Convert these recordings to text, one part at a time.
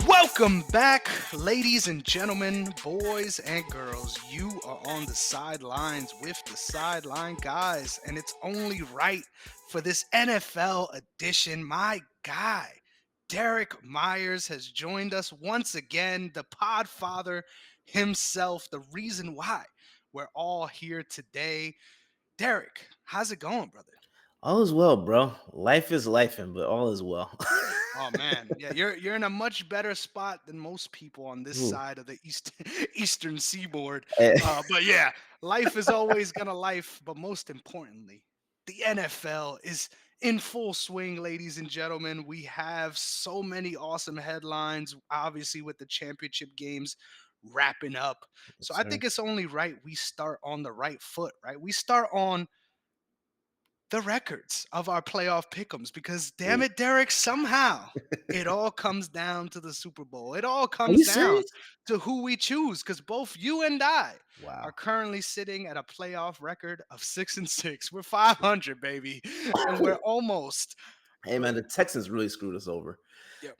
Welcome back, ladies and gentlemen, boys and girls. You are on the sidelines with the sideline guys, and it's only right for this NFL edition. My guy, Derrick Myers, has joined us once again, the podfather himself, the reason why we're all here today. Derrick, how's it going, brother? All is well, bro. Life is lifing, but all is well. Oh man, yeah, you're in a much better spot than most people on this Ooh. side of the eastern seaboard. Eh, But yeah, life is always gonna life. But most importantly, the NFL is in full swing, ladies and gentlemen. We have so many awesome headlines, obviously with the championship games wrapping up. yes, So I sir. think it's only right we start on the right foot, right? We start on the records of our playoff pick'ems because damn Ooh. it, Derek, somehow it all comes down to the Super Bowl. It all Are comes you down serious? to who we choose because both you and I are Wow. currently sitting at a playoff record of 6-6. We're 500, baby, and we're almost. Hey uh, man, the Texans really screwed us over. yeah.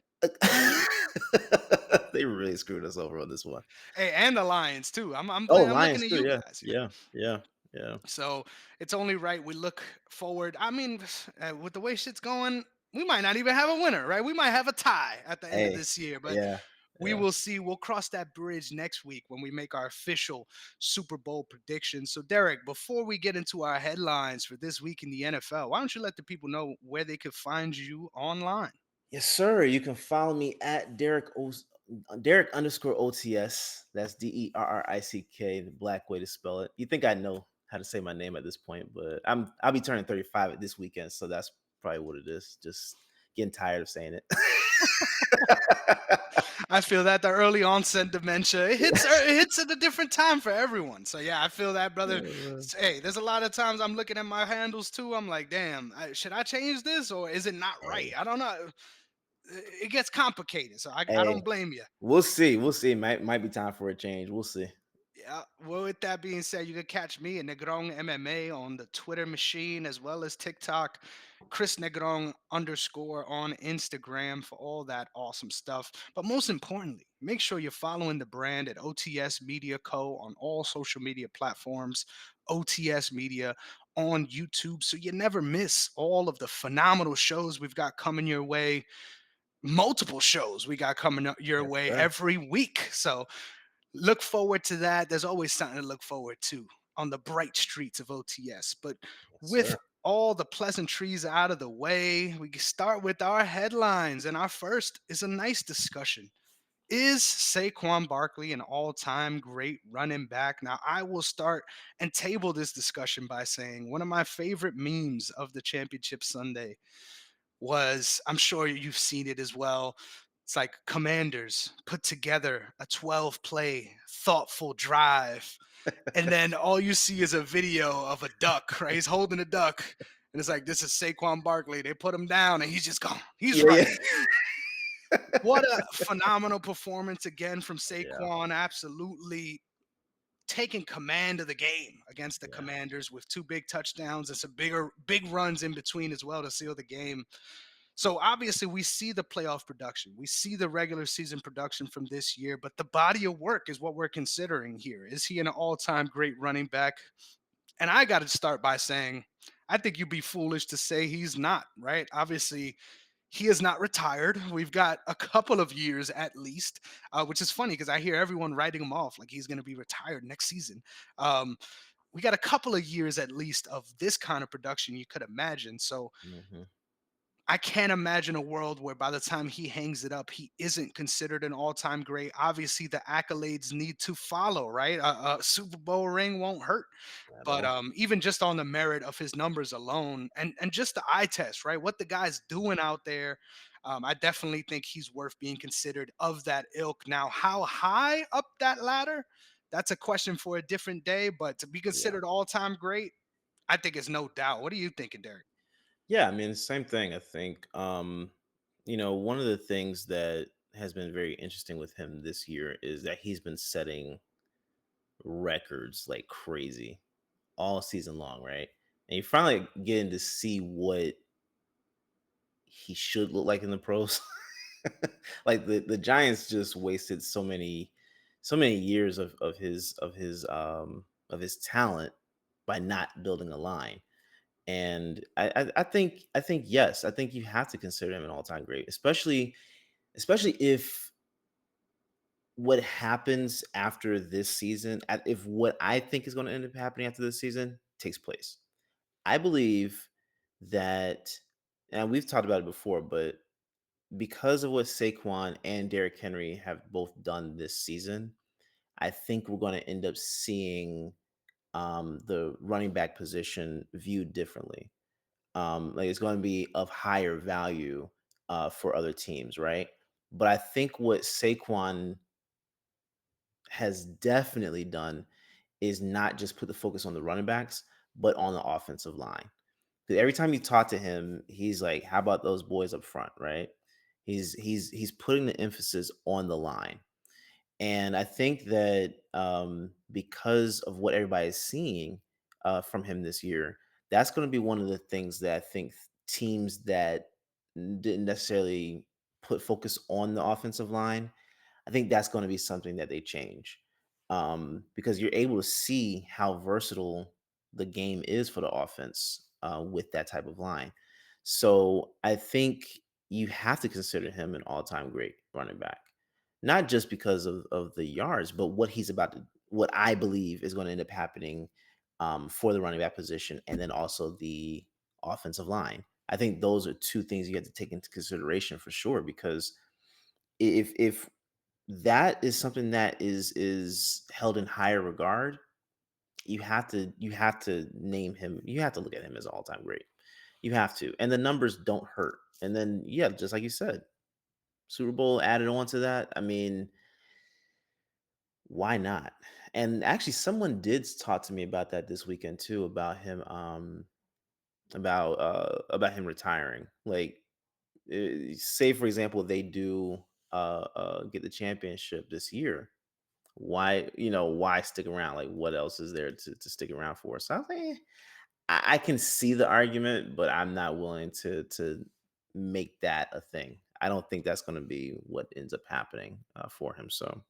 They really screwed us over on this one. Hey, and the Lions too. Oh, I'm looking Lions at too. you Yeah, guys. Yeah. yeah, yeah, yeah. So it's only right we look forward. I mean, with the way shit's going, we might not even have a winner, right? We might have a tie at the end of Hey, this year, but yeah, we yeah. will see. We'll cross that bridge next week when we make our official Super Bowl predictions. So, Derek, before we get into our headlines for this week in the NFL, why don't you let the people know where they could find you online? Yes, sir. You can follow me at Derrick underscore OTS. That's Derrick, the black way to spell it. You think I know how to say my name at this point, but I'll be turning 35 at this weekend, so that's probably what it is. Just getting tired of saying it. I feel that the early onset dementia it hits at a different time for everyone. So yeah, I feel that, brother. Hey, there's a lot of times I'm looking at my handles too. I'm like, damn, should I change this or is it not right? Hey, I don't know. It gets complicated, so I hey, don't blame you. we'll see. We'll see. Might be time for a change. We'll see. Yeah. Well, with that being said, you can catch me and Negron MMA on the Twitter machine as well as TikTok, Chris Negron underscore on Instagram for all that awesome stuff. But most importantly, make sure you're following the brand at OTS Media Co. on all social media platforms, OTS Media on YouTube, so you never miss all of the phenomenal shows we've got coming your way. Multiple shows we got coming up your Yes, way sir. every week. So look forward to that. There's always something to look forward to on the bright streets of OTS. But Yes, with sir. all the pleasantries out of the way, we can start with our headlines. And our first is a nice discussion. Is Saquon Barkley an all time great running back? Now, I will start and table this discussion by saying one of my favorite memes of the championship Sunday was, I'm sure you've seen it as well. It's like Commanders put together a 12 play thoughtful drive. And then all you see is a video of a duck, right? He's holding a duck. And it's like, this is Saquon Barkley. They put him down and he's just gone. He's Yeah, yeah. running. What a phenomenal performance again from Yeah, Saquon. Absolutely taking command of the game against the yeah. Commanders with two big touchdowns and some big runs in between as well to seal the game. So obviously, we see the playoff production, we see the regular season production from this year, but the body of work is what we're considering here. Is he an all-time great running back? And I got to start by saying, I think you'd be foolish to say he's not, right? Obviously, he is not retired. We've got a couple of years at least, which is funny because I hear everyone writing him off like he's going to be retired next season. Um, we got a couple of years at least of this kind of production you could imagine. So Mhm. I can't imagine a world where by the time he hangs it up, he isn't considered an all-time great. Obviously, the accolades need to follow, right? A Super Bowl ring won't hurt, At but all. even just on the merit of his numbers alone, and just the eye test, right? What the guy's doing out there, I definitely think he's worth being considered of that ilk. Now, how high up that ladder? That's a question for a different day. But to be Yeah. considered all-time great, I think it's no doubt. What are you thinking, Derek? Yeah, I mean, same thing. I think, one of the things that has been very interesting with him this year is that he's been setting records like crazy all season long, right? And you're finally getting to see what he should look like in the pros. Like the Giants just wasted so many years of his talent by not building a line. And I think yes, I think you have to consider him an all time great, especially if what happens after this season, if what I think is going to end up happening after this season takes place. I believe that, and we've talked about it before, but because of what Saquon and Derrick Henry have both done this season, I think we're going to end up seeing the running back position viewed differently. Like it's going to be of higher value for other teams, right? But I think what Saquon has definitely done is not just put the focus on the running backs, but on the offensive line. 'Cause every time you talk to him, he's like, "How about those boys up front?" Right? He's putting the emphasis on the line. And I think that because of what everybody is seeing from him this year, that's going to be one of the things that I think teams that didn't necessarily put focus on the offensive line, I think that's going to be something that they change because you're able to see how versatile the game is for the offense with that type of line. So I think you have to consider him an all-time great running back, not just because of the yards, but what I believe is going to end up happening for the running back position, and then also the offensive line. I think those are two things you have to take into consideration for sure, because if that is something that is held in higher regard, you have to name him. You have to look at him as all time great. You have to, and the numbers don't hurt. And then yeah, just like you said, Super Bowl added on to that. I mean, why not? And actually, someone did talk to me about that this weekend too, about him retiring. Like, say for example, they do get the championship this year. Why, why stick around? Like, what else is there to stick around for? So I was like, I can see the argument, but I'm not willing to make that a thing. I don't think that's going to be what ends up happening for him. So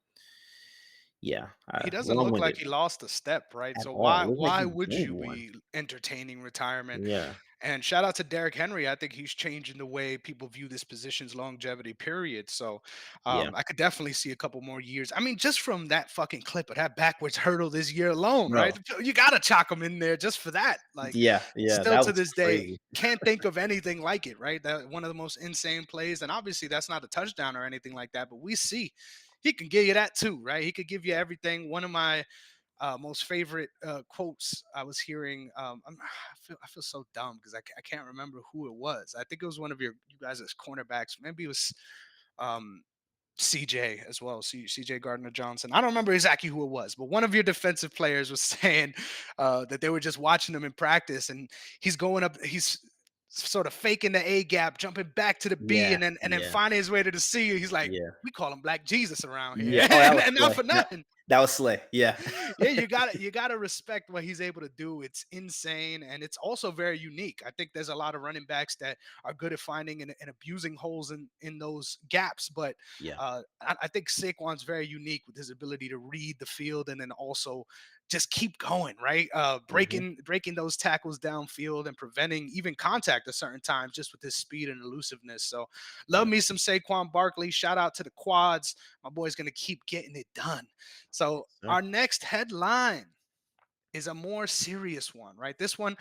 yeah, He doesn't long look like winded he lost a step, right? at So all. why It looks like why he would gained you one. be entertaining retirement? Yeah, And shout out to Derrick Henry. I think he's changing the way people view this position's longevity, period. So yeah, I could definitely see a couple more years. I mean, just from that fucking clip of that backwards hurdle this year alone, right? bro. You got to chalk him in there just for that. Like, Yeah, yeah, still that to was this day, crazy. can't think of anything like it, right? That one of the most insane plays. And obviously, that's not a touchdown or anything like that, but we see he can give you that too, right? He could give you everything. One of my most favorite quotes I was hearing. I feel so dumb because I can't remember who it was. I think it was one of you guys as cornerbacks. Maybe it was um, CJ as well, CJ Gardner Johnson. I don't remember exactly who it was, but one of your defensive players was saying that they were just watching him in practice, and he's going up. He's sort of faking the A gap, jumping back to the B, Yeah, and then yeah, finding his way to the C. He's like, yeah, we call him Black Jesus around here, yeah. Oh, that was and not Slay. for nothing. That was Slay. Yeah, Yeah, you gotta respect what he's able to do. It's insane, and it's also very unique. I think there's a lot of running backs that are good at finding and abusing holes in those gaps, but yeah, I think Saquon's very unique with his ability to read the field and then also just keep going, right? hmm, Breaking those tackles downfield and preventing even contact at certain times just with his speed and elusiveness. So love yeah. me some Saquon Barkley. Shout out to the quads. My boy's gonna keep getting it done. So Sir. our next headline is a more serious one, right? This one,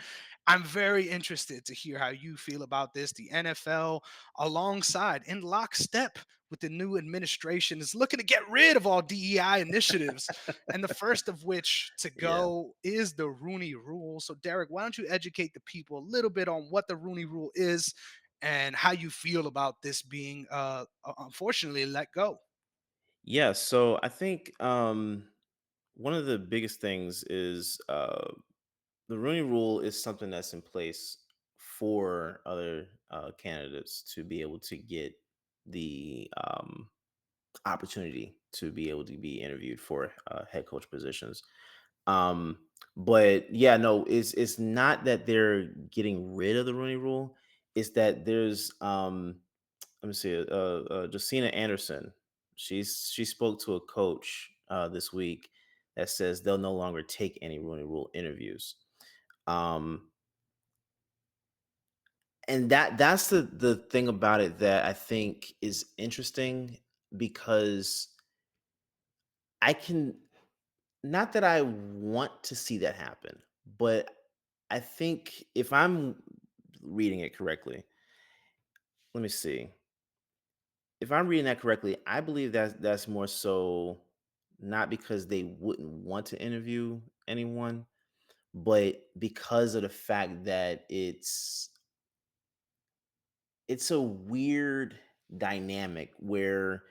I'm very interested to hear how you feel about this. The NFL, alongside in lockstep with the new administration, is looking to get rid of all DEI initiatives. And the first of which to Yeah. go is the Rooney Rule. So, Derek, why don't you educate the people a little bit on what the Rooney Rule is and how you feel about this being, unfortunately, let go? Yeah, so I think one of the biggest things is the Rooney Rule is something that's in place for other candidates to be able to get the opportunity to be able to be interviewed for head coach positions. But yeah, no, it's not that they're getting rid of the Rooney Rule. It's that there's let me see. Josina Anderson. She spoke to a coach this week that says they'll no longer take any Rooney Rule interviews. Um, and that's the thing about it that I think is interesting because I can not that I want to see that happen, but I think if I'm reading it correctly, let me see. If I'm reading that correctly, I believe that that's more so not because they wouldn't want to interview anyone, but because of the fact that it's a weird dynamic where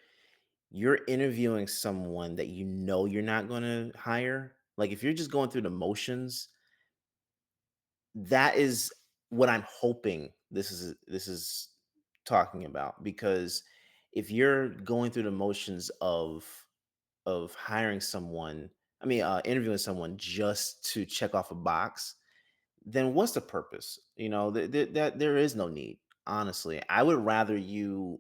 you're interviewing someone that you know you're not going to hire. Like if you're just going through the motions, that is what I'm hoping this is talking about, because if you're going through the motions of hiring someone, I mean, interviewing someone just to check off a box, then what's the purpose? That there is no need. Honestly, I would rather you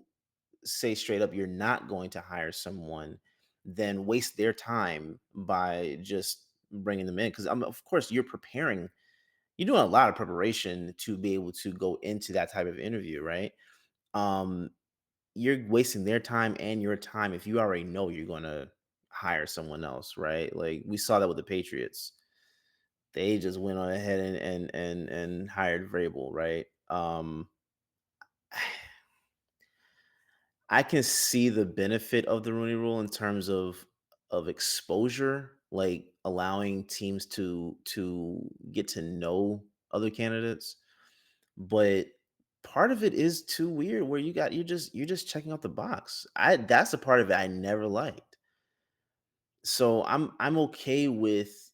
say straight up you're not going to hire someone than waste their time by just bringing them in. Because of course, you're doing a lot of preparation to be able to go into that type of interview, right? Um, you're wasting their time and your time if you already know you're gonna hire someone else, right? Like we saw that with the Patriots. They just went on ahead and hired Vrabel, right? I can see the benefit of the Rooney Rule in terms of exposure, like allowing teams to get to know other candidates. But part of it is too weird where you're just checking out the box. That's the part of it I never liked. So I'm okay with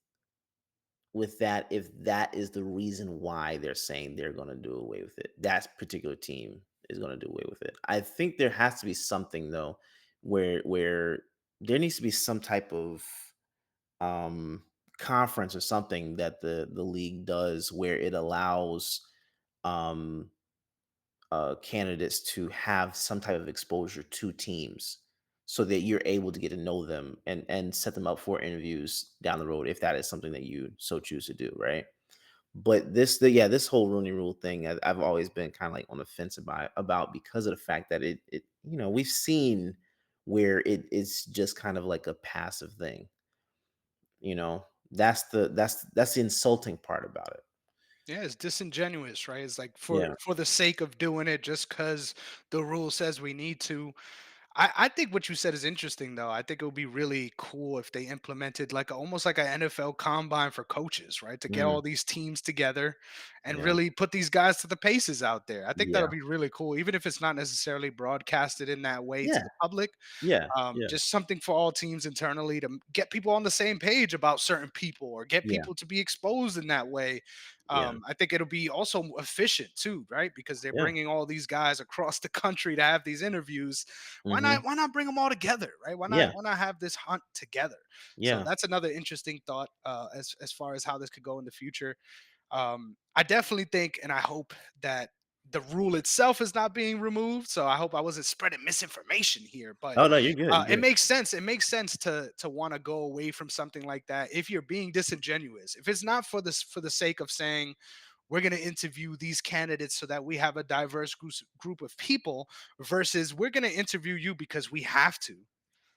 that if that is the reason why they're saying they're going to do away with it. That particular team is going to do away with it. I think there has to be something though where there needs to be some type of um conference or something that the league does where it allows um candidates to have some type of exposure to teams so that you're able to get to know them and set them up for interviews down the road if that is something that you so choose to do, right? But this whole Rooney Rule thing, I've always been kind of like on the fence about because of the fact that it we've seen where it's just kind of like a passive thing. That's the insulting part about it. Yeah, it's disingenuous, right? It's like Yeah. for the sake of doing it, just because the rule says we need to. I think what you said is interesting, though. I think it would be really cool if they implemented like almost like an NFL combine for coaches, right? To get Mm, all these teams together and yeah. really put these guys to the paces out there. I think that'll Yeah. be really cool, even if it's not necessarily broadcasted in that way to Yeah. the public. Yeah. Yeah. Just something for all teams internally to get people on the same page about certain people or get Yeah. people to be exposed in that way. Yeah. I think it'll be also efficient too, right? Because they're Yeah. bringing all these guys across the country to have these interviews. Why Mhm. not? Why not bring them all together, right? Why not? Yeah. Why not have this hunt together? So Yeah. that's another interesting thought as far as how this could go in the future. I definitely think and I hope that the rule itself is not being removed. So I hope I wasn't spreading misinformation here, but Oh, no, you're good, it you're good. makes sense. It makes sense to want to go away from something like that if you're being disingenuous. If it's not for the sake of saying we're going to interview these candidates so that we have a diverse group of people versus we're going to interview you because we have to.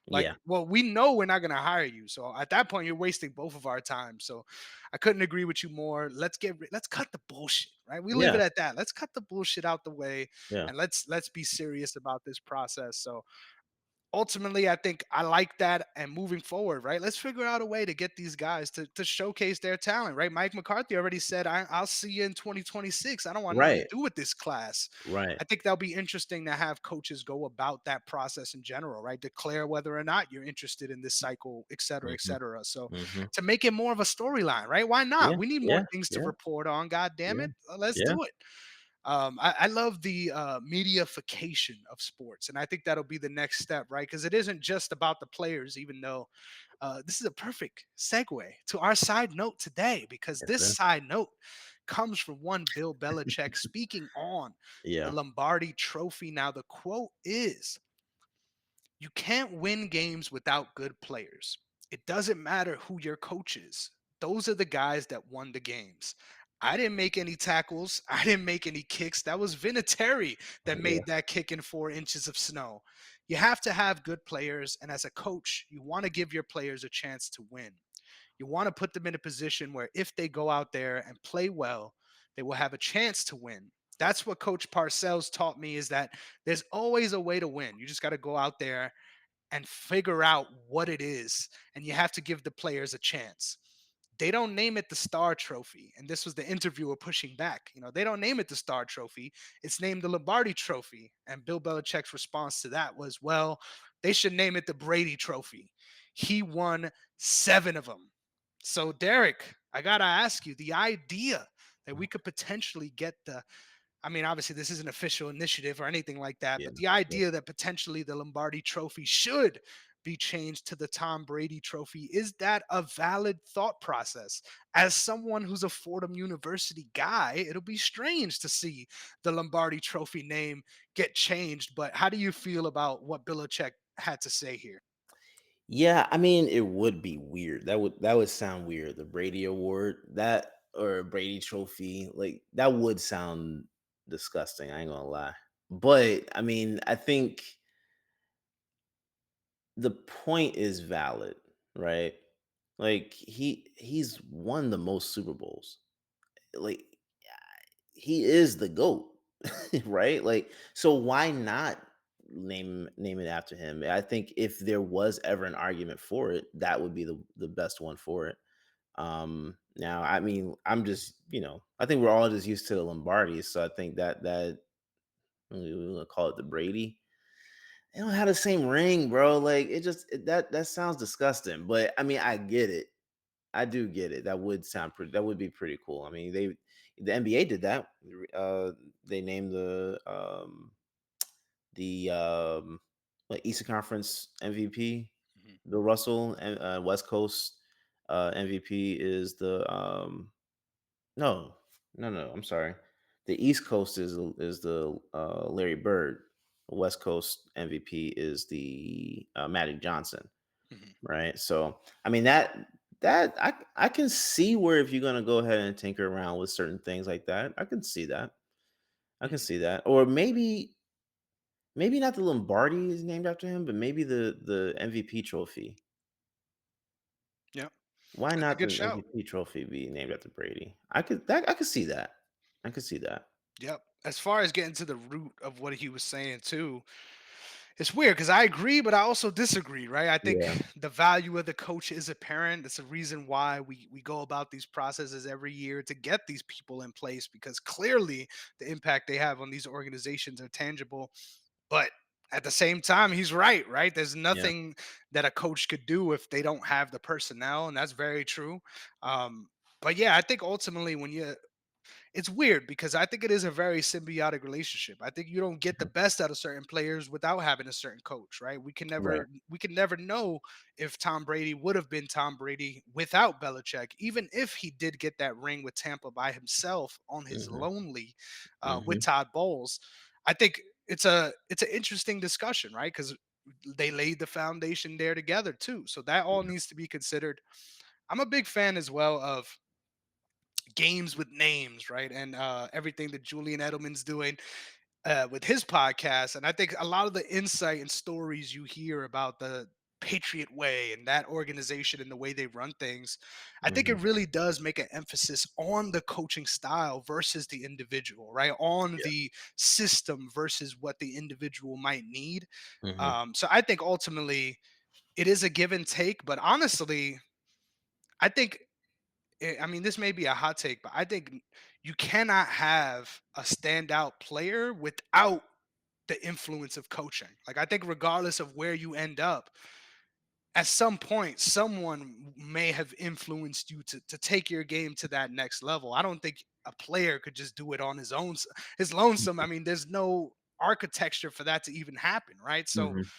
Like, Yeah. well, we know we're not going to hire you. So at that point, you're wasting both of our time. So I couldn't agree with you more. Let's cut the bullshit, right? We leave Yeah. it at that. Let's cut the bullshit out the way Yeah. and let's be serious about this process. So ultimately, I think I like that. And moving forward, right? Let's figure out a way to get these guys to showcase their talent, right? Mike McCarthy already said, I'll see you in 2026. I don't want nothing to Right. do with this class. Right. I think that'll be interesting to have coaches go about that process in general, right? Declare whether or not you're interested in this cycle, et cetera, et Mhm. cetera. So Mhm. to make it more of a storyline, right? Why not? Yeah. We need more Yeah. things to Yeah. report on. God damn Yeah. it. Let's Yeah. do it. I love the mediaification of sports, and I think that'll be the next step, right? Because it isn't just about the players, even though this is a perfect segue to our side note today, because Yes, this sir. side note comes from one Bill Belichick speaking on the Yeah. Lombardi trophy. Now, the quote is, "You can't win games without good players. It doesn't matter who your coach is. Those are the guys that won the games. I didn't make any tackles. I didn't make any kicks. That was Vinatieri that Yeah. made that kick in 4 inches of snow. You have to have good players. And as a coach, you want to give your players a chance to win. You want to put them in a position where if they go out there and play well, they will have a chance to win. That's what Coach Parcells taught me, is that there's always a way to win. You just got to go out there and figure out what it is, and you have to give the players a chance. They don't name it the Star Trophy, and this was the interviewer pushing back. They don't name it the Star Trophy. It's named the Lombardi Trophy. And Bill Belichick's response to that was, well, they should name it the Brady Trophy. He won 7 of them. So, Derrick, I got to ask you, the idea that we could potentially get the, I mean, obviously, this isn't an official initiative or anything like that, Yeah. but the Yeah. idea that potentially the Lombardi Trophy should be changed to the Tom Brady Trophy, is that a valid thought process? As someone who's a Fordham University guy, it'll be strange to see the Lombardi Trophy name get changed. But how do you feel about what Belichick had to say here? Yeah, I mean, it would be weird. That would sound weird. The Brady Award, that or Brady Trophy, like that would sound disgusting. I ain't gonna lie. But I mean, I think the point is valid, right? Like he's won the most Super Bowls. Like he is the GOAT, right? Like, so why not name it after him? I think if there was ever an argument for it, that would be the best one for it. Now, I mean, I'm just, I think we're all just used to the Lombardi, so I think that we're gonna call it the Brady. They don't have the same ring, bro. Like that sounds disgusting. But I mean, I get it. I do get it. That would sound pretty. That would be pretty cool. I mean, the NBA did that. They named the like Eastern Conference MVP Mhm, Bill Russell, and West Coast MVP is the no, no. I'm sorry. The East Coast is the Larry Bird. West Coast MVP is the Magic Johnson, mhm, right? So I mean that I can see where if you're gonna go ahead and tinker around with certain things like that, I can see that. I can mhm. see that. Or maybe not the Lombardi is named after him, but maybe the MVP trophy. Yeah, Why that's a not good the shout. MVP trophy be named after Brady? I could see that. I could see that. Yep. As far as getting to the root of what he was saying too, it's weird because I agree, but I also disagree, right? I think Yeah. the value of the coach is apparent. That's the reason why we go about these processes every year to get these people in place, because clearly the impact they have on these organizations are tangible. But at the same time, he's right, right? There's Yeah. nothing that a coach could do if they don't have the personnel, and that's very true. Um, but yeah, I think ultimately when you, it's weird because I think it is a very symbiotic relationship. I think you don't get the Mhm. best out of certain players without having a certain coach, right? We can Right. never know if Tom Brady would have been Tom Brady without Belichick, even if he did get that ring with Tampa by himself on his Mhm. lonely with Mhm. Todd Bowles. I think it's an interesting discussion, right? Because they laid the foundation there together too. So that all Yeah. needs to be considered. I'm a big fan as well of games with names, right? And everything that Julian Edelman's doing with his podcast. And I think a lot of the insight and stories you hear about the Patriot Way and that organization and the way they run things, I think it Mhm. really does make an emphasis on the coaching style versus the individual, right? On Yeah. the system versus what the individual might need. Mhm. So I think ultimately it is a give and take, but honestly, I think I mean, this may be a hot take, but I think you cannot have a standout player without the influence of coaching. Like, I think regardless of where you end up, at some point, someone may have influenced you to take your game to that next level. I don't think a player could just do it on his own, his lonesome. I mean, there's no architecture for that to even happen, right? So Mhm.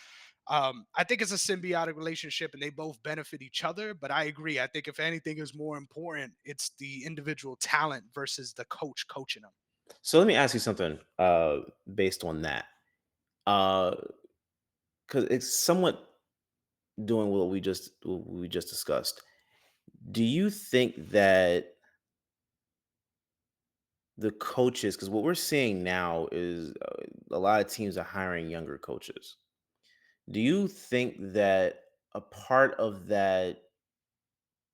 I think it's a symbiotic relationship and they both benefit each other. But I agree. I think if anything is more important, it's the individual talent versus the coach coaching them. So let me ask you something based on that. Uh cuz it's somewhat doing what we just discussed. Do you think that the coaches, cuz what we're seeing now is a lot of teams are hiring younger coaches. Do you think that a part of that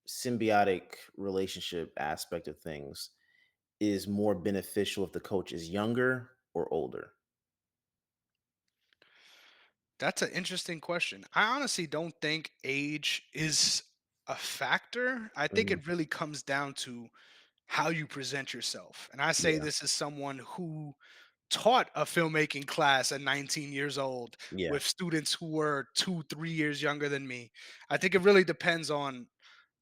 symbiotic relationship aspect of things is more beneficial if the coach is younger or older? That's an interesting question. I honestly don't think age is a factor. I think Mhm. it really comes down to how you present yourself. And I say Yeah. this as someone who taught a filmmaking class at 19 years old Yeah. with students who were 2, 3 years younger than me. I think it really depends on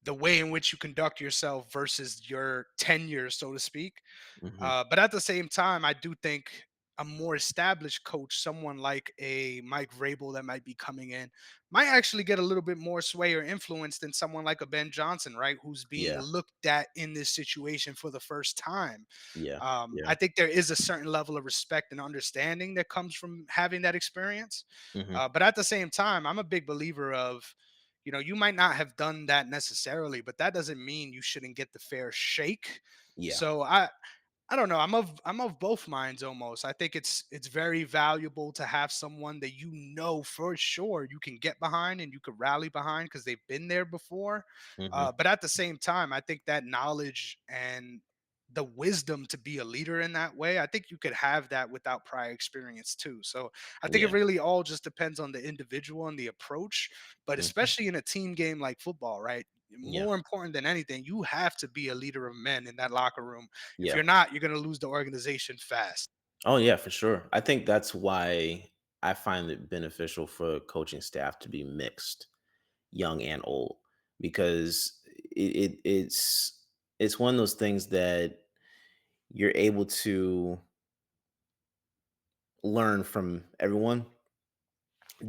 the way in which you conduct yourself versus your tenure, so to speak. Mhm. But at the same time, I do think a more established coach, someone like a Mike Vrabel that might be coming in, might actually get a little bit more sway or influence than someone like a Ben Johnson, right? Who's being Yeah. looked at in this situation for the first time. Yeah. Yeah. I think there is a certain level of respect and understanding that comes from having that experience. Mhm. But at the same time, I'm a big believer of, you might not have done that necessarily, but that doesn't mean you shouldn't get the fair shake. Yeah. So I don't know. I'm of both minds almost. I think it's very valuable to have someone that for sure you can get behind and you could rally behind because they've been there before. Mhm. But at the same time, I think that knowledge and the wisdom to be a leader in that way, I think you could have that without prior experience too. So I think it Yeah. really all just depends on the individual and the approach. But Mhm. especially in a team game like football, right? Yeah. More important than anything, you have to be a leader of men in that locker room. If Yeah. you're not, you're going to lose the organization fast. Oh yeah, for sure. I think that's why I find it beneficial for coaching staff to be mixed, young and old, because it's one of those things that you're able to learn from everyone,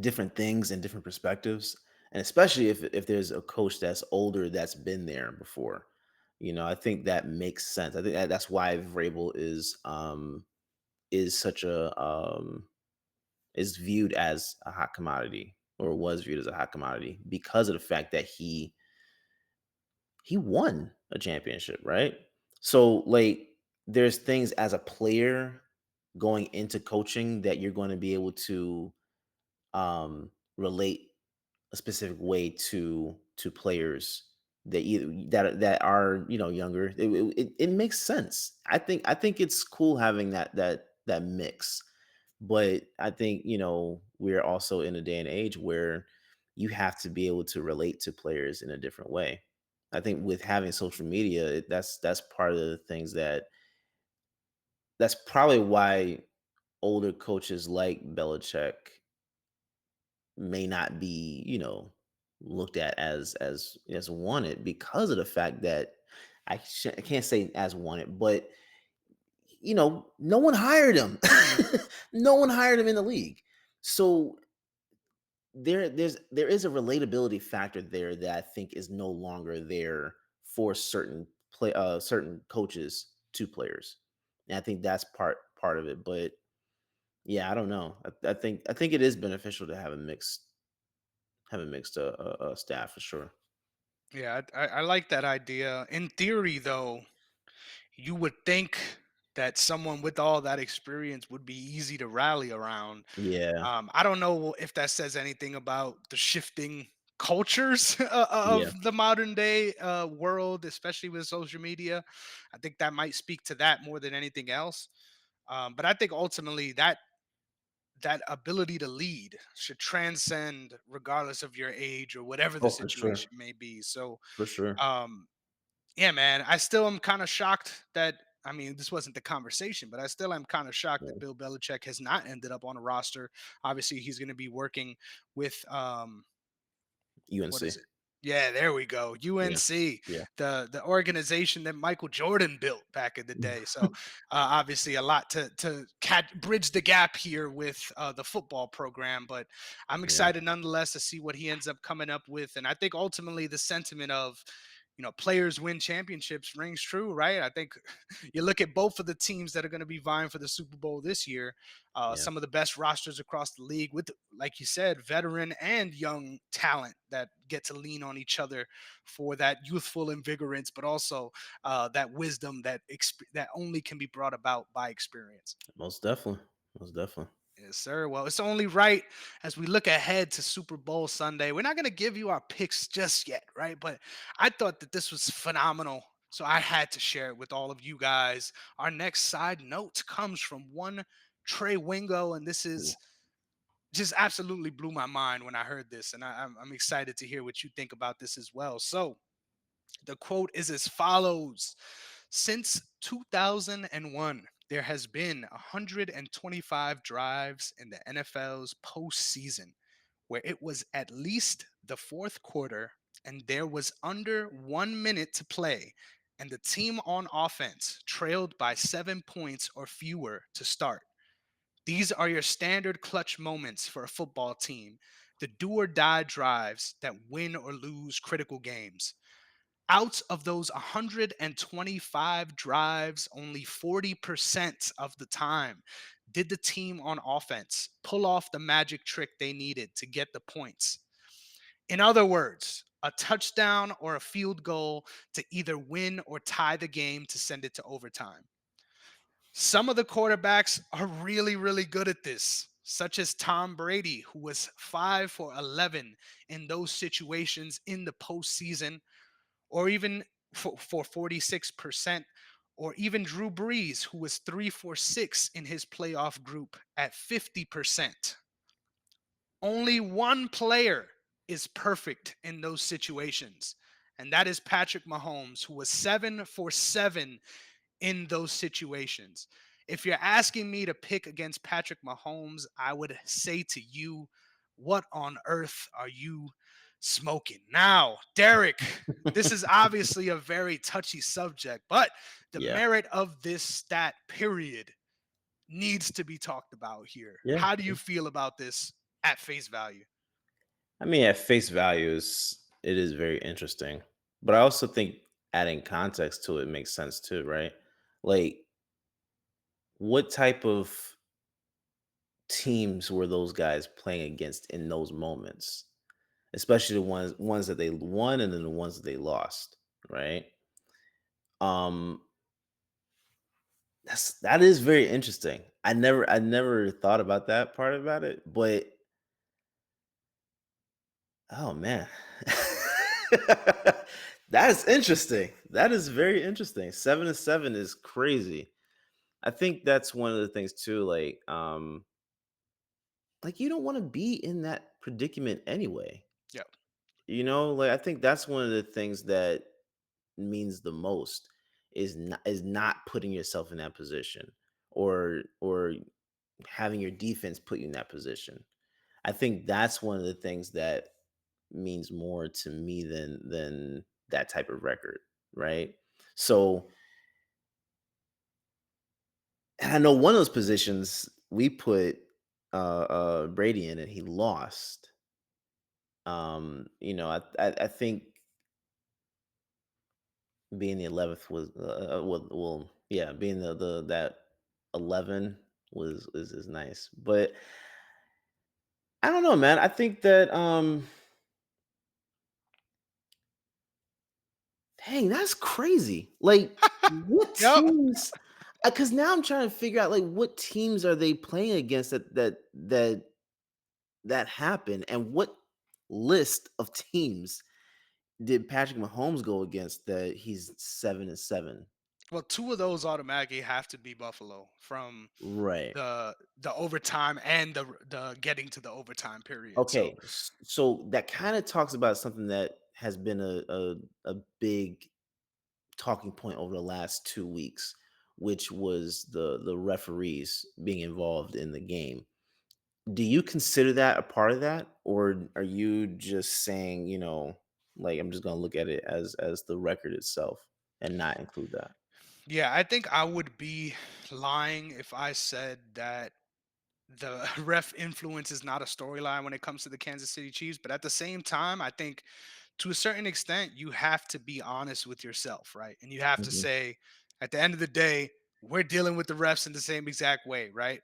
different things and different perspectives, and especially if there's a coach that's older that's been there before. I think that makes sense. I think that's why Vrabel is such a is viewed as a hot commodity, or was viewed as a hot commodity, because of the fact that he won a championship, right? So like there's things as a player going into coaching that you're going to be able to relate a specific way to players that that are younger. It makes sense. I think it's cool having that mix, but I think we're also in a day and age where you have to be able to relate to players in a different way. I think with having social media, that's part of the things that's probably why older coaches like Belichick may not be, looked at as wanted, because of the fact that I can't say as wanted, but no one hired him. No one hired him in the league. So there is a relatability factor there that I think is no longer there for certain coaches to players. And I think that's part of it. But yeah, I don't know. I think it is beneficial to have a mixed staff for sure. Yeah, I like that idea. In theory, though, you would think that someone with all that experience would be easy to rally around. Yeah, I don't know if that says anything about the shifting cultures yeah. of the modern day world, especially with social media. I think that might speak to that more than anything else. But I think ultimately that ability to lead should transcend regardless of your age or whatever the Oh, for sure, situation may be. So for sure. um yeah, man, I still am kind of shocked that, I mean, this wasn't the conversation, but I still am kind of shocked that Yeah. Bill Belichick has not ended up on a roster. Obviously he's going to be working with what is UNC. it, Yeah, there we go. Yeah, UNC, yeah, the organization that Michael Jordan built back in the day. So obviously a lot to bridge the gap here with the football program. But I'm yeah. excited nonetheless to see what he ends up coming up with. And I think ultimately the sentiment of players win championships rings true, right? I think you look at both of the teams that are going to be vying for the Super Bowl this year, Yeah, some of the best rosters across the league with, like you said, veteran and young talent that get to lean on each other for that youthful invigorance, but also that wisdom that only can be brought about by experience. most definitely, most definitely. Yes, sir. Well, it's only right as we look ahead to Super Bowl Sunday. We're not going to give you our picks just yet, right? But I thought that this was phenomenal. So I had to share it with all of you guys. Our next side note comes from one Trey Wingo, and this Ooh, is just absolutely blew my mind when I heard this. And I'm excited to hear what you think about this as well. So the quote is as follows: Since 2001, there has been 125 drives in the NFL's postseason where it was at least the fourth quarter and there was under 1 minute to play, and the team on offense trailed by 7 points or fewer to start. These are your standard clutch moments for a football team, the do or die drives that win or lose critical games. Out of those 125 drives, only 40% of the time did the team on offense pull off the magic trick they needed to get the points. In other words, a touchdown or a field goal to either win or tie the game to send it to overtime. Some of the quarterbacks are really, really good at this, such as Tom Brady, who was 5 for 11 in those situations in the postseason, or even for 46%, or even Drew Brees, who was 3 for 6 in his playoff group at 50%. Only one player is perfect in those situations, and that is Patrick Mahomes, who was 7 for 7 in those situations. If you're asking me to pick against Patrick Mahomes, I would say to you, what on earth are you smoking? Now, Derrick, this is obviously a very touchy subject, but the yeah, merit of this stat, period, needs to be talked about here. yeah. How do you feel about this at face value? I mean, at face values, it is very interesting, but I also think adding context to it makes sense too, right? Like, what type of teams were those guys playing against in those moments? Especially the ones that they won and then the ones that they lost, right? Um, that is very interesting. I never thought about that part about it, but oh man. That's interesting. That is very interesting. 7-7 is crazy. I think that's one of the things too, like you don't want to be in that predicament anyway. Yeah. Like I think that's one of the things that means the most is not putting yourself in that position or having your defense put you in that position. I think that's one of the things that means more to me than that type of record, right? So, and I know one of those positions we put Brady in and he lost. I think being the 11th was well, yeah, being the that 11 is nice. But I don't know, man. I think that dang, that's crazy. Like, what Yep. teams? Because now I'm trying to figure out like what teams are they playing against that happened, and what list of teams did Patrick Mahomes go against that he's 7-7? Well, two of those automatically have to be Buffalo from Right. the overtime and the getting to the overtime period. So Okay. So that kind of talks about something that has been a big talking point over the last 2 weeks, which was the referees being involved in the game. Do you consider that a part of that, or are you just saying, Like I'm just gonna look at it as the record itself and not include that. Yeah, I think I would be lying if I said that the ref influence is not a storyline when it comes to the Kansas City Chiefs. But at the same time, I think to a certain extent, you have to be honest with yourself, right? And you have to Hmm. say, at the end of the day, we're dealing with the refs in the same exact way, right?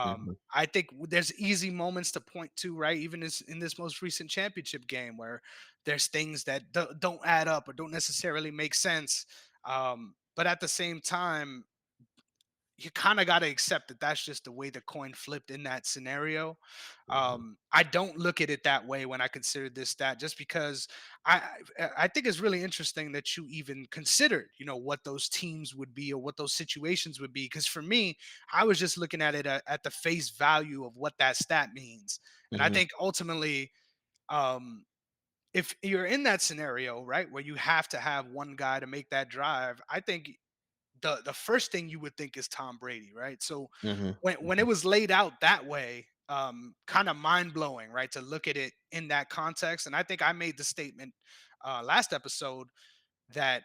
Hmm. I think there's easy moments to point to, right? Even in this most recent championship game where there's things that don't add up or don't necessarily make sense. But at the same time, you kind of got to accept that that's just the way the coin flipped in that scenario. Hmm. I don't look at it that way when I consider this stat, just because I think it's really interesting that you even considered, what those teams would be or what those situations would be. Because for me, I was just looking at it at the face value of what that stat means, and I Hmm. think ultimately, um, if you're in that scenario, right, where you have to have one guy to make that drive, I think the first thing you would think is Tom Brady, right? So Hmm. when it was laid out that way, kind of mind blowing, right? To look at it in that context, and I think I made the statement last episode that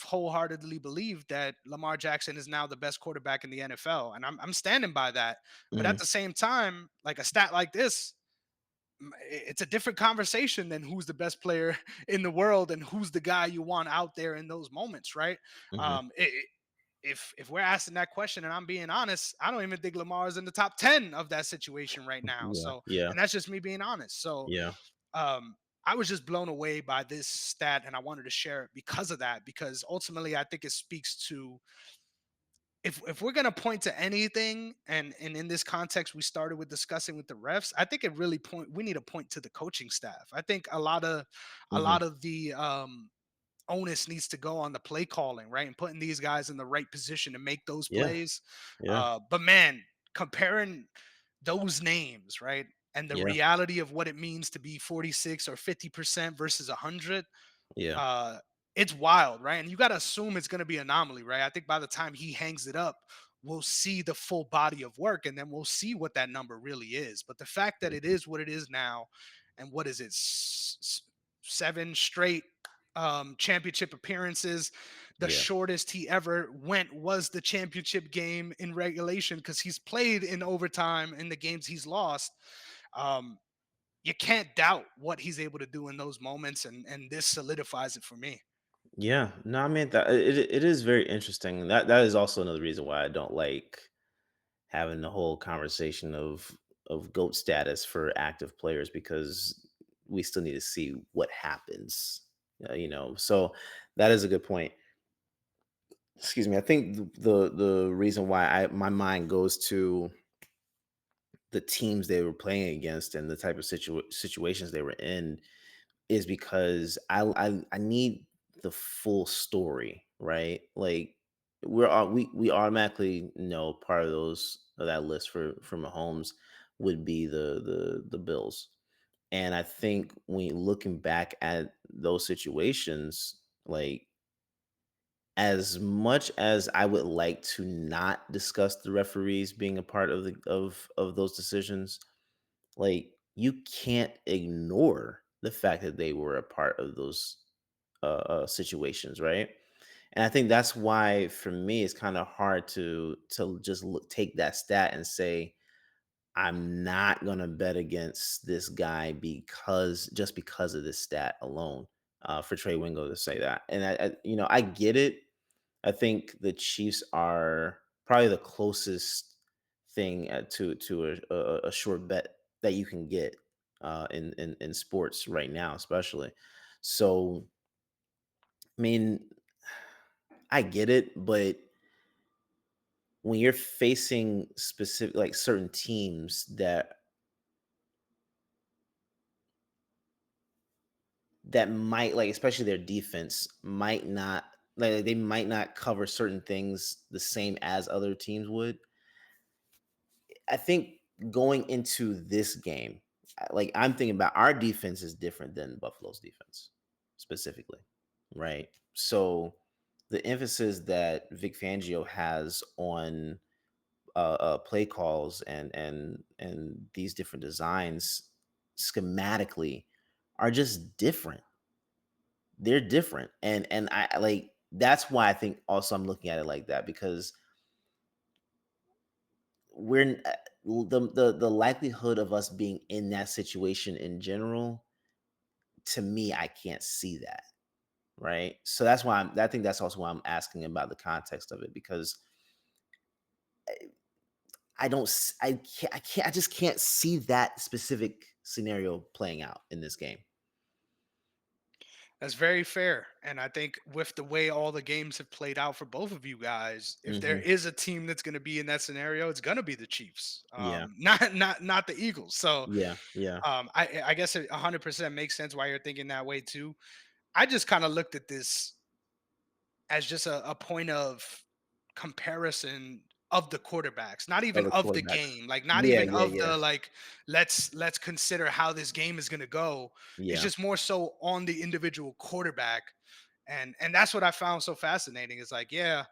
wholeheartedly believe that Lamar Jackson is now the best quarterback in the NFL, and I'm standing by that. But at Hmm. the same time, like a stat like this, it's a different conversation than who's the best player in the world and who's the guy you want out there in those moments, right? Hmm. If we're asking that question and I'm being honest, I don't even think Lamar is in the top 10 of that situation right now. Yeah. So, Yeah. and that's just me being honest. So, Yeah. um, I was just blown away by this stat and I wanted to share it because of that, because ultimately I think it speaks to, if we're gonna point to anything, and in this context we started with discussing with the refs, I think it really we need to point to the coaching staff. I think a Hmm. lot of the onus needs to go on the play calling, right? And putting these guys in the right position to make those Yeah. plays. Yeah. But man, comparing those names, right? And the Yeah. reality of what it means to be 46 or 50% versus 100, Yeah. uh, it's wild, right? And you got to assume it's going to be anomaly, right? I think by the time he hangs it up, we'll see the full body of work and then we'll see what that number really is. But the fact that it is what it is now, and what is it, seven straight championship appearances. The Yeah. shortest he ever went was the championship game in regulation, because he's played in overtime in the games he's lost. Um, you can't doubt what he's able to do in those moments, and this solidifies it for me. Yeah. No, I mean that it is very interesting. That is also another reason why I don't like having the whole conversation of GOAT status for active players because we still need to see what happens. So that is a good point. Excuse me. I think the reason why I my mind goes to the teams they were playing against and the type of situations they were in is because I need the full story, right? Like we automatically know part of those of that list for Mahomes would be the Bills. And I think when you're looking back at those situations, like as much as I would like to not discuss the referees being a part of of those decisions, like you can't ignore the fact that they were a part of those situations, right? And I think that's why for me it's kind of hard to just take that stat and say I'm not gonna bet against this guy because just because of this stat alone. For Trey Wingo to say that, and I get it. I think the Chiefs are probably the closest thing to a sure bet that you can get in sports right now, especially. So, I mean, I get it, but when you're facing specific like certain teams that might like especially their defense might not like they might not cover certain things the same as other teams would. I think going into this game, like I'm thinking about our defense is different than Buffalo's defense specifically, right? So the emphasis that Vic Fangio has on play calls and these different designs schematically are just different. they're different, and like that's why I think also I'm looking at it like that because the likelihood of us being in that situation in general, to me, I can't see that, right? So that's why I think that's also why I'm asking about the context of it because I don't I just can't see that specific scenario playing out in this game. That's very fair. And I think with the way all the games have played out for both of you guys, if there Hmm. is a team that's going to be in that scenario, it's going to be the Chiefs, Yeah, not the Eagles. So yeah, yeah. I guess it 100% makes sense why you're thinking that way too. I just kind of looked at this as just a point of comparison of the quarterbacks, not even Other of the quarterbacks. game, like not Yeah, even yeah, of yeah, the like let's consider how this game is going to go. It's yeah. just more so on the individual quarterback. And that's what I found so fascinating is like, yeah,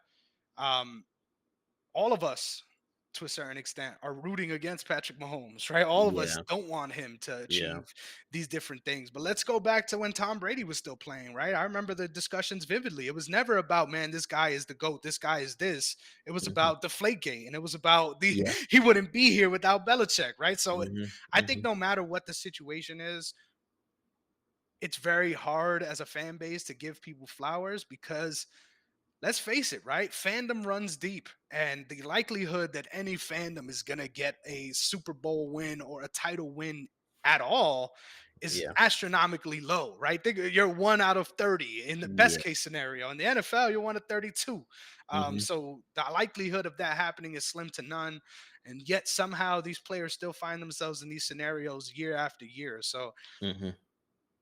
um all of us to a certain extent are rooting against Patrick Mahomes, right? All of us Yeah, don't want him to yeah. achieve these different things. But let's go back to when Tom Brady was still playing, right? I remember the discussions vividly. It was never about, man, this guy is the GOAT, this guy is this. It was Mhm. about Deflategate, and it was about the Yeah. he wouldn't be here without Belichick, right? So Mhm, I think mhm. no matter what the situation is, it's very hard as a fan base to give people flowers because let's face it, right? Fandom runs deep, and the likelihood that any fandom is going to get a Super Bowl win or a title win at all is Yeah, astronomically low, right? Think you're 1 out of 30 in the best yeah. case scenario. In the NFL, you're 1 of 32. Mhm. So the likelihood of that happening is slim to none. And yet somehow these players still find themselves in these scenarios year after year. So Mhm.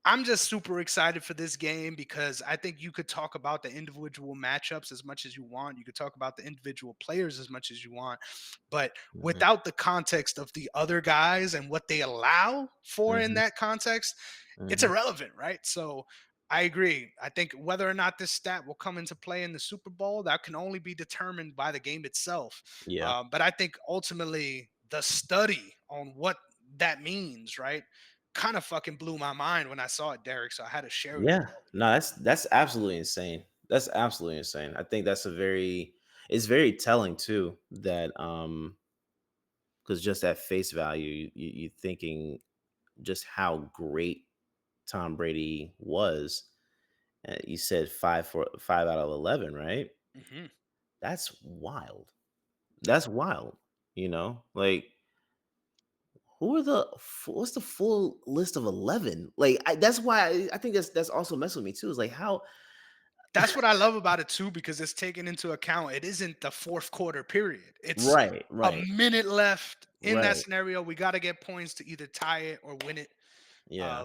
I'm just super excited for this game because I think you could talk about the individual matchups as much as you want. You could talk about the individual players as much as you want. But Mhm. without the context of the other guys and what they allow for in Mhm. that context, it's Mhm. irrelevant, right? So I agree. I think whether or not this stat will come into play in the Super Bowl, that can only be determined by the game itself. Yeah. But I think ultimately the study on what that means, right? Kind of fucking blew my mind when I saw it, Derek. So I had to share with you. Yeah. No, that's absolutely insane. That's absolutely insane. I think that's a very it's very telling too that because just at face value, you thinking just how great Tom Brady was. You said 5 out of 11, right? Hmm. That's wild. Yeah, That's wild. Like what's the full list of 11? Like that's why I think that's also messing with me too. Is like how that's what I love about it too, because it's taken into account. It isn't the fourth quarter period. It's right, a right, minute left in that right. scenario. We got to get points to either tie it or win it. Yeah.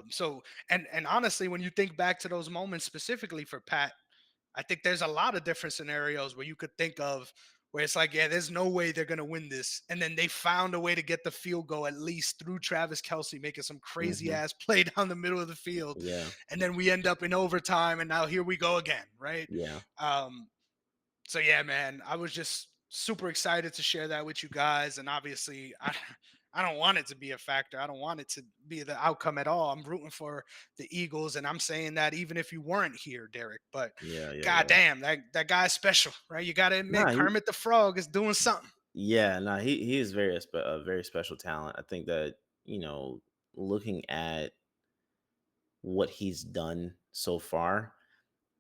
And honestly, when you think back to those moments specifically for Pat, I think there's a lot of different scenarios where you could think of where it's like, yeah, there's no way they're gonna win this, and then they found a way to get the field goal at least through Travis Kelsey making some crazy Hmm. ass play down the middle of the field, Yeah. and then we end up in overtime, and now here we go again, right? Yeah. Um, so yeah, man, I was just super excited to share that with you guys. And obviously, I don't want it to be a factor. I don't want it to be the outcome at all. I'm rooting for the Eagles, and I'm saying that even if you weren't here, Derek. But Yeah. Yeah. Yeah. goddamn, that guy's special, right? You got to admit, Nah, Kermit the Frog is doing something. he is a very special talent. I think that, looking at what he's done so far,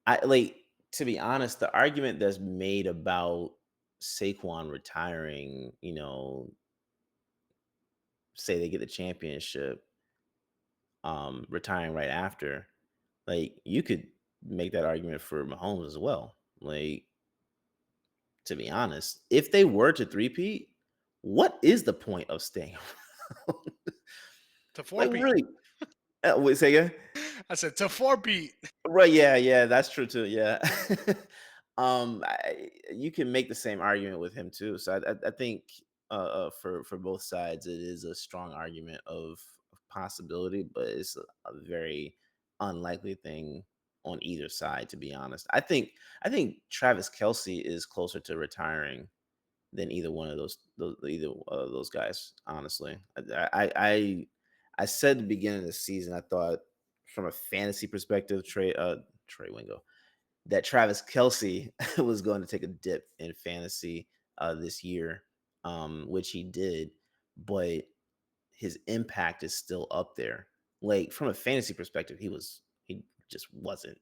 I like to be honest, the argument that's made about Saquon retiring, say they get the championship, retiring right after, like you could make that argument for Mahomes as well. Like, to be honest, if they were to threepeat, what is the point of staying around? To four Like, beat. really? Wait, say again? I said to four beat. Right, yeah, yeah, that's true too, yeah. You can make the same argument with him too. So I think for both sides, it is a strong argument of possibility, but it's a very unlikely thing on either side. To be honest, I think Travis Kelsey is closer to retiring than either one of those guys. Honestly, I said at the beginning of the season, I thought from a fantasy perspective, trade. Trey Wingo, that Travis Kelsey was going to take a dip in fantasy this year, which he did, but his impact is still up there. Like from a fantasy perspective, he just wasn't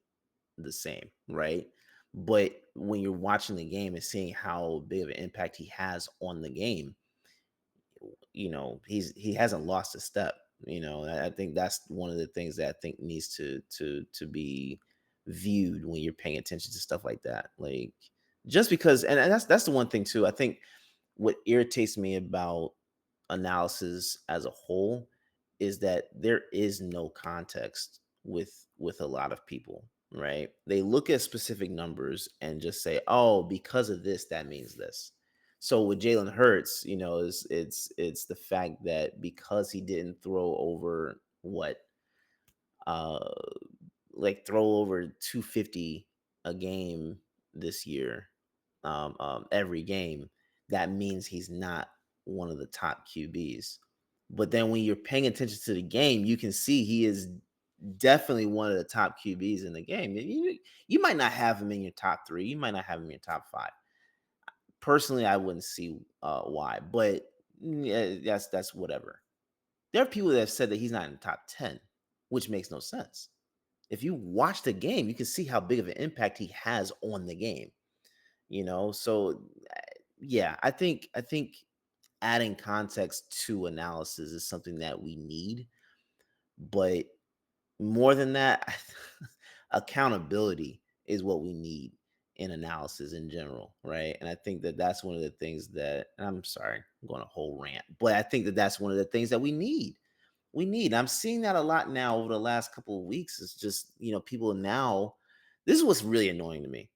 the same, right? But when you're watching the game and seeing how big of an impact he has on the game, he hasn't lost a step. I think that's one of the things that I think needs to be viewed when you're paying attention to stuff like that. Like just because, and that's the one thing too. I think what irritates me about analysis as a whole is that there is no context with a lot of people, right? They look at specific numbers and just say, "Oh, because of this, that means this." So with Jalen Hurts, it's the fact that because he didn't throw over what uh like throw over 250 a game this year, every game, that means he's not one of the top QBs. But then when you're paying attention to the game, you can see he is definitely one of the top QBs in the game. You might not have him in your top three, you might not have him in your top five. Personally, I wouldn't see why, but yeah, that's whatever. There are people that have said that he's not in the top 10, which makes no sense. If you watch the game, you can see how big of an impact he has on the game. So yeah, I think adding context to analysis is something that we need, but more than that, accountability is what we need in analysis in general, right? And I think that that's one of the things that, and I'm sorry, I'm going a whole rant, but I think that that's one of the things that we need. I'm seeing that a lot now over the last couple of weeks. It's just, people now, this is what's really annoying to me.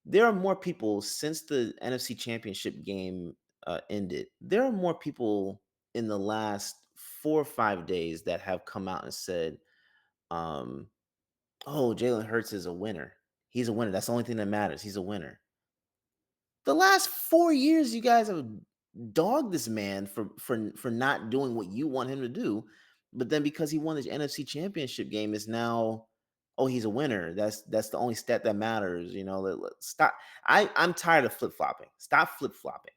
There are more people since the NFC Championship game ended. There are more people in the last 4 or 5 days that have come out and said, um, "Oh, Jalen Hurts is a winner. He's a winner. That's the only thing that matters. He's a winner." The last 4 years, you guys have dogged this man for not doing what you want him to do, but then because he won this NFC Championship game, is now, oh, he's a winner. That's the only stat that matters. Stop. I'm tired of flip flopping. Stop flip flopping.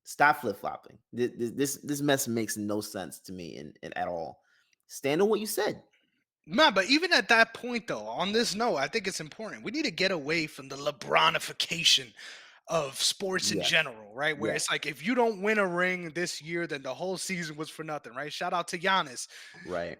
Stop flip flopping. This mess makes no sense to me in at all. Stand on what you said. Man, but even at that point, though, on this note, I think it's important. We need to get away from the LeBronification of sports in Yes. general, right? Where it's Yes. like if you don't win a ring this year, then the whole season was for nothing, right? Shout out to Giannis. Right.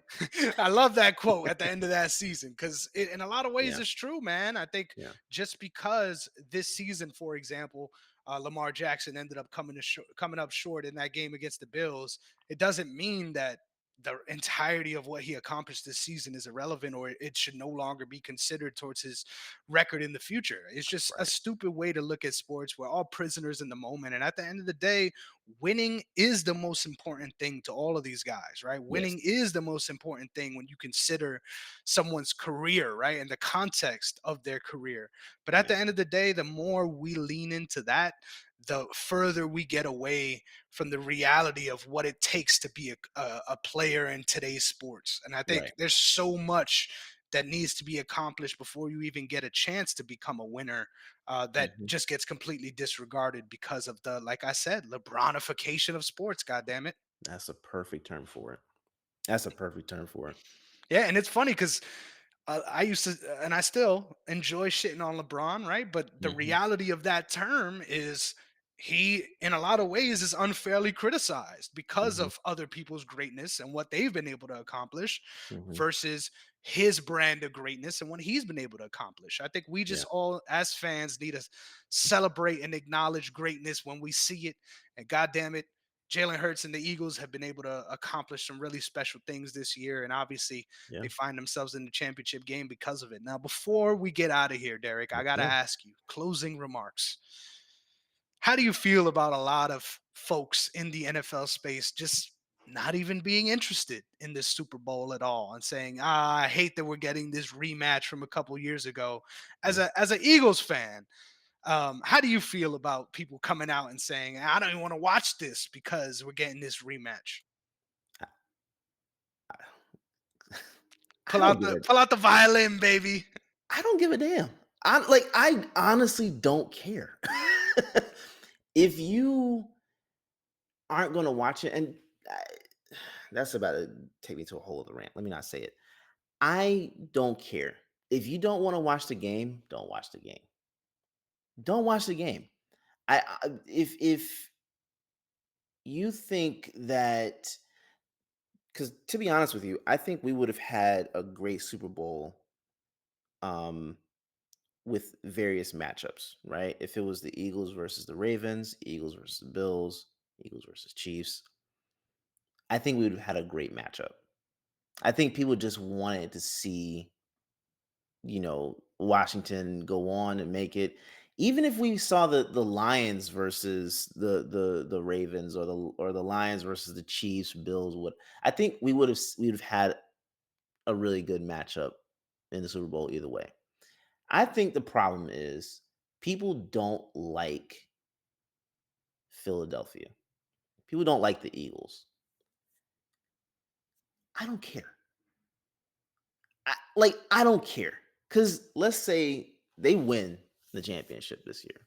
I love that quote at the end of that season because in a lot of ways Yeah. it's true, man. I think Yeah. just because this season, for example, Lamar Jackson ended up coming up short in that game against the Bills, it doesn't mean that the entirety of what he accomplished this season is irrelevant or it should no longer be considered towards his record in the future. It's just a Right. stupid way to look at sports. We're all prisoners in the moment. And at the end of the day, winning is the most important thing to all of these guys, right? Yes. Winning is the most important thing when you consider someone's career, right? And the context of their career. But at Yeah. the end of the day, the more we lean into that, the further we get away from the reality of what it takes to be a player in today's sports. And I think Right. there's so much that needs to be accomplished before you even get a chance to become a winner that Mhm. just gets completely disregarded because of the, like I said, LeBronification of sports. God damn it. That's a perfect term for it. That's a perfect term for it. Yeah, and it's funny because I used to, and I still enjoy shitting on LeBron, right? But the Mhm. reality of that term is he, in a lot of ways, is unfairly criticized because Mhm. of other people's greatness and what they've been able to accomplish Mhm. versus his brand of greatness and what he's been able to accomplish. I think we Yeah. just all, as fans, need to celebrate and acknowledge greatness when we see it. And God damn it, Jalen Hurts and the Eagles have been able to accomplish some really special things this year. And obviously, Yeah. they find themselves in the championship game because of it. Now, before we get out of here, Derek, I got to Yeah. ask you closing remarks. How do you feel about a lot of folks in the NFL space just not even being interested in this Super Bowl at all and saying, I hate that we're getting this rematch from a couple years ago. Yeah. As an Eagles fan, how do you feel about people coming out and saying, I don't even want to watch this because we're getting this rematch? I I I don't get it. Pull out the violin, baby. don't give a damn. I honestly don't care. If you aren't going to watch it, and I, that's about to take me to a whole other rant. Let me not say it. I don't care. If you don't want to watch the game, don't watch the game. Don't watch the game. If you think that, because to be honest with you, I think we would have had a great Super Bowl um with various matchups, right? If it was the Eagles versus the Ravens, Eagles versus the Bills, Eagles versus Chiefs, I think we would have had a great matchup. I think people just wanted to see, Washington go on and make it. Even if we saw the Lions versus the Ravens, or the Lions versus the Chiefs, Bills, what I think we would have had a really good matchup in the Super Bowl either way. I think the problem is people don't like Philadelphia. People don't like the Eagles. I don't care. I don't care. Cuz let's say they win the championship this year,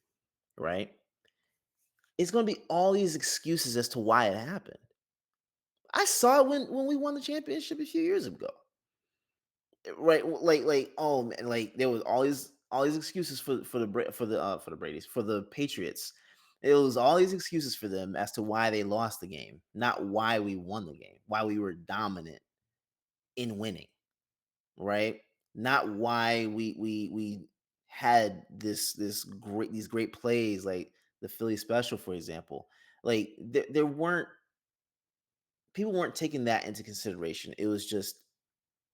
right? It's going to be all these excuses as to why it happened. I saw it when we won the championship a few years ago. Right, oh man, like there was all these excuses for the Brady's, for the Patriots. It was all these excuses for them as to why they lost the game, not why we won the game, why we were dominant in winning, right? Not why we had these great plays like the Philly special, for example. Like there weren't people weren't taking that into consideration. It was just,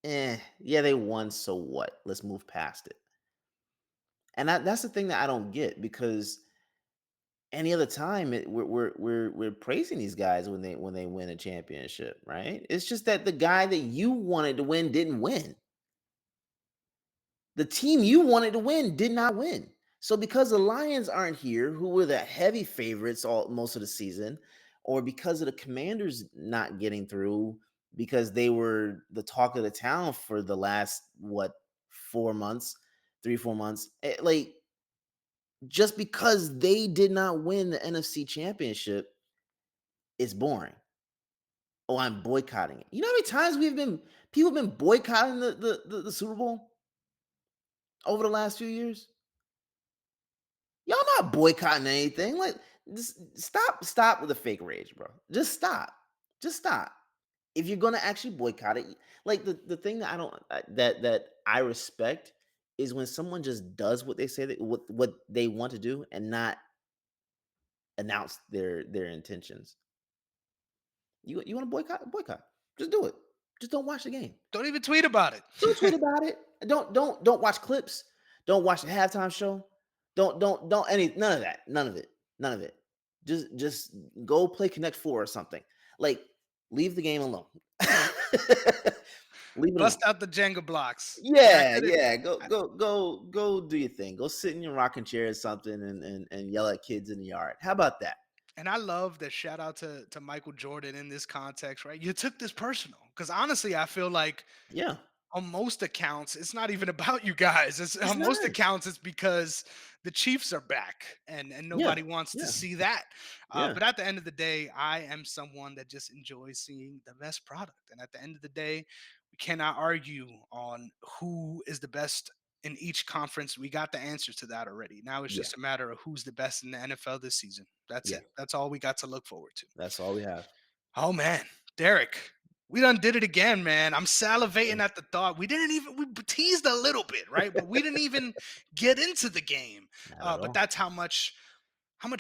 yeah, they won, so what? Let's move past it. And that's the thing that I don't get, because any other time we're praising these guys when they win a championship, right? It's just that the guy that you wanted to win didn't win. The team you wanted to win did not win. So because the Lions aren't here, who were the heavy favorites all most of the season, or because of the Commanders not getting through because they were the talk of the town for the last 4 months, 3 4 months, like, just because they did not win the NFC Championship is boring. Oh, I'm boycotting it. You know how many times people have been boycotting the Super Bowl over the last few years? Y'all not boycotting anything. Like, just stop with the fake rage, bro. Just stop. Just stop. If you're gonna actually boycott it, like the thing that I don't that I respect is when someone just does what they say, that what they want to do, and not announce their intentions. You want to boycott? Boycott. Just do it. Just don't watch the game. Don't even tweet about it. Don't tweet about it. Don't watch clips. Don't watch the halftime show. Don't any none of that. None of it. None of it. Just go play Connect Four or something. Like, leave the game alone. Leave it Bust alone. out the Jenga blocks. And I Yeah, did it. yeah. Go do your thing. Go sit in your rocking chair or something, and yell at kids in the yard. How about that? And I love that, shout out to Michael Jordan in this context, right? You took this personal, because honestly, I feel like Yeah. on most accounts, it's not even about you guys. It's It's on most not. accounts, it's because the Chiefs are back, and Yeah. nobody wants to Yeah. see that. Yeah. But at the end of the day, I am someone that just enjoys seeing the best product. And at the end of the day, we cannot argue on who is the best in each conference. We got the answer to that already. Now it's Yeah. just a matter of who's the best in the NFL this season. That's Yeah. it. That's all we got to look forward to. That's all we have. Oh man, Derek, we done did it again, man. I'm Yeah. salivating at the thought. We teased a little bit, right? But we didn't even get into the game. Not at But all. that's how much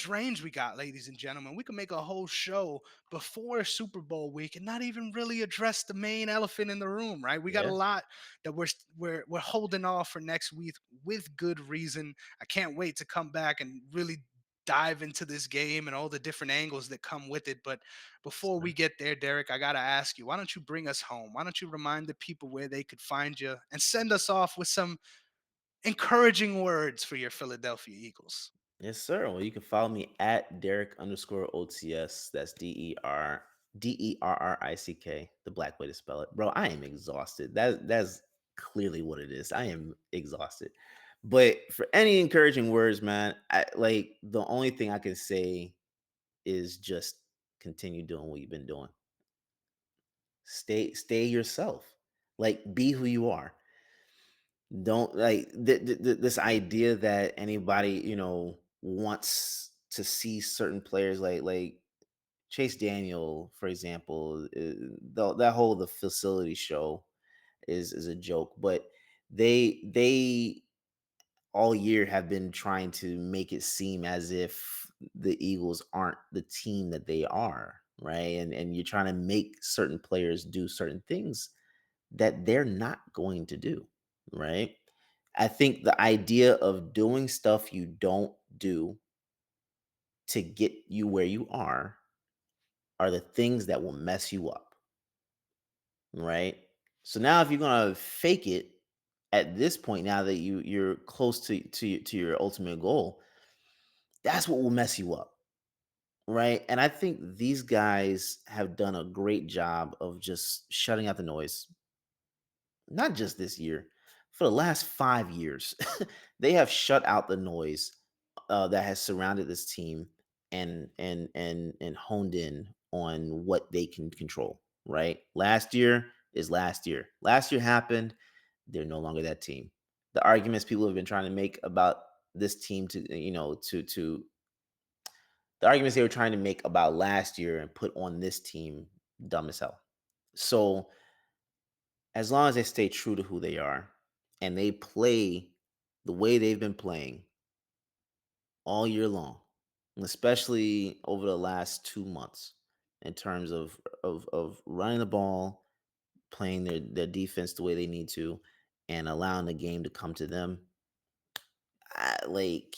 range we got, ladies and gentlemen. We could make a whole show before Super Bowl week and not even really address the main elephant in the room, right? We got a Yeah. lot that we're holding off for next week with good reason. I can't wait to come back and really dive into this game and all the different angles that come with it. But before we get there, Derek, I gotta ask you, why don't you bring us home? Why don't you remind the people where they could find you and send us off with some encouraging words for your Philadelphia Eagles? Yes, sir. Well, you can follow me at Derrick underscore OTS. That's DERRICK, the black way to spell it. Bro, I am exhausted. That's clearly what it is. I am exhausted. But for any encouraging words, man, like the only thing I can say is just continue doing what you've been doing. Stay yourself. Like be who you are. Don't like this idea that anybody, wants to see certain players like Chase Daniel, for example, that whole the facility show is a joke, but they all year have been trying to make it seem as if the Eagles aren't the team that they are, right? And you're trying to make certain players do certain things that they're not going to do, right? I think the idea of doing stuff you don't do to get you where you are the things that will mess you up, right? So now if you're gonna fake it at this point, now that you're close to your ultimate goal, that's what will mess you up, right? And I think these guys have done a great job of just shutting out the noise, not just this year, for the last 5 years. They have shut out the noise that has surrounded this team and honed in on what they can control. Right, last year is last year. Last year happened. They're no longer that team. The arguments people have been trying to make about this team to to the arguments they were trying to make about last year and put on this team, dumb as hell. So as long as they stay true to who they are and they play the way they've been playing all year long, and especially over the last 2 months, in terms of running the ball, playing their defense the way they need to, and allowing the game to come to them, like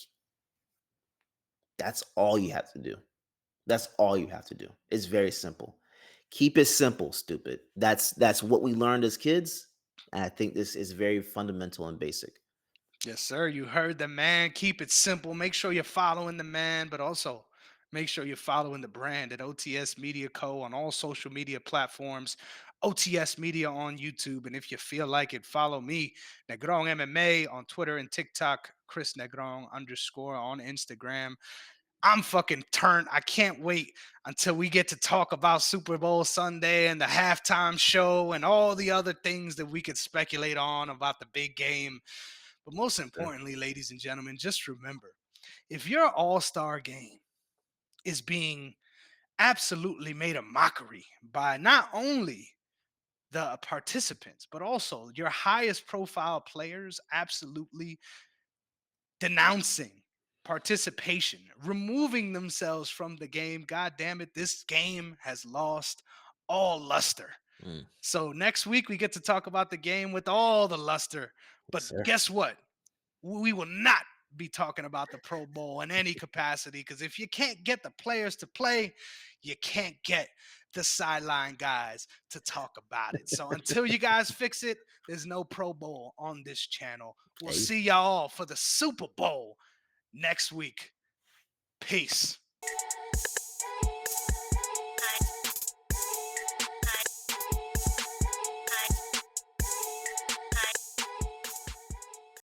that's all you have to do. That's all you have to do. It's very simple. Keep it simple, stupid. That's what we learned as kids. And I think this is very fundamental and basic. Yes, sir. You heard the man. Keep it simple. Make sure you're following the man, but also make sure you're following the brand at OTS Media Co. on all social media platforms, OTS Media on YouTube. And if you feel like it, follow me, Negron MMA on Twitter and TikTok, Chris Negron underscore on Instagram. I'm fucking turned. I can't wait until we get to talk about Super Bowl Sunday and the halftime show and all the other things that we could speculate on about the big game. But most Sure. importantly, ladies and gentlemen, just remember, if your all-star game is being absolutely made a mockery by not only the participants, but also your highest profile players absolutely denouncing participation, removing themselves from the game. God damn it, this game has lost all luster. Mm, So next week we get to talk about the game with all the luster. yes, But sir. guess what? We will not be talking about the Pro Bowl in any capacity because if you can't get the players to play, you can't get the sideline guys to talk about it. So until you guys fix it, there's no Pro Bowl on this channel. We'll Hey. see y'all for the Super Bowl next week. Peace.